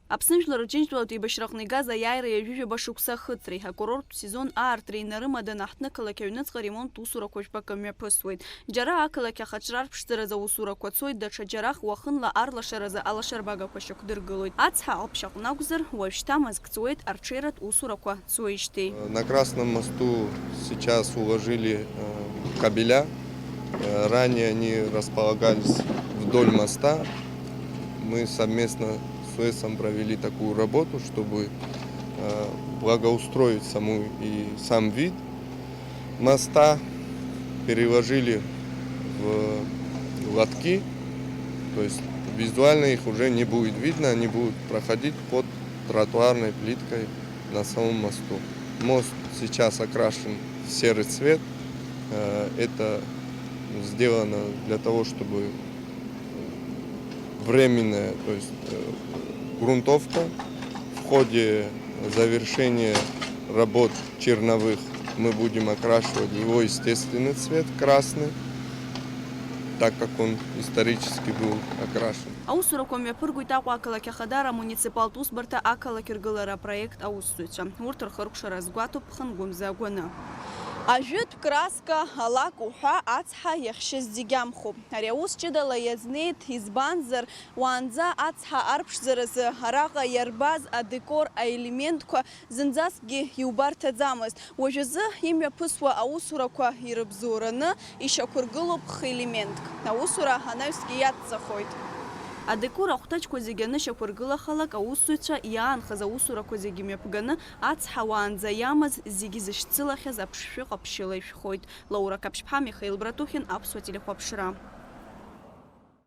Аԥсны Жәлар Рџьынџьтәылатә еибашьраҟны игаз аиааира ҩажәижәаба шықәса ахыҵреи акурорттә сезон аартреи инарымаданы аҳҭны-қалақь аҩныҵҟа ремонт усурақәа жәпак мҩаԥысуеит. Џьара ақалақь ахаҿра рԥшӡаразы аусурақәа цоит, даҽа џьарах уахынла арлашаразы алашарбагақәа шьақәдыргылоит. Ацҳа алԥшьа аҟны акәзар, уажәшьҭа мазк ҵуеит арҽеиратә усурақәа цуеижьҭеи. На Красном мосту сейчас уложили кабеля. Ранее они располагались вдоль моста. Мы совместно с УЭСом провели такую работу, чтобы благоустроить сам вид моста, переложили в лотки, то есть визуально их уже не будет видно, они будут проходить под тротуарной плиткой на самом мосту. Мост сейчас окрашен в серый цвет, это сделано для того, чтобы временная, то есть грунтовка. В ходе завершения работ черновых мы будем окрашивать его естественный цвет, красный, так как он исторически был окрашен. Аусурақәа мҩаԥыргоит Аҟәа ақалақь ахадара амуниципалтә усбарҭа ақалақь ргылара апроект аусзуҩцәа. Урҭ рхыркәшара азгәаҭоуп Ԥхынгәымза агәаны. Ажәытә краска алак уҳәа ацҳа иахьшьыз зегь амхуп. Ари аус ҷыдала иазнеит, избанзар уаанӡа ацҳа арԥшӡаразы араҟа иарбаз адекор аелементқәа зынӡаскгьы иубарҭаӡамызт. Уажәазы имҩаԥысуа аусурақәа ирыбзоураны ишьақәыргылоуп х-елементк. Аусура анаҩсгьы иадҵахоит. Адекор ахәҭаҷқәа зегьы анышьақәыргылахалак аусзуҩцәа иаанхаз аусурақәа зегьы мҩаԥганы ацҳа уаанӡа иамаз зегьы зышьцылахьаз аԥшшәы ҟаԥшьыла ишәхоит. Лаура Каԥшьԥҳа, Михаил Братухин, Аԥсуа телехәаԥшра.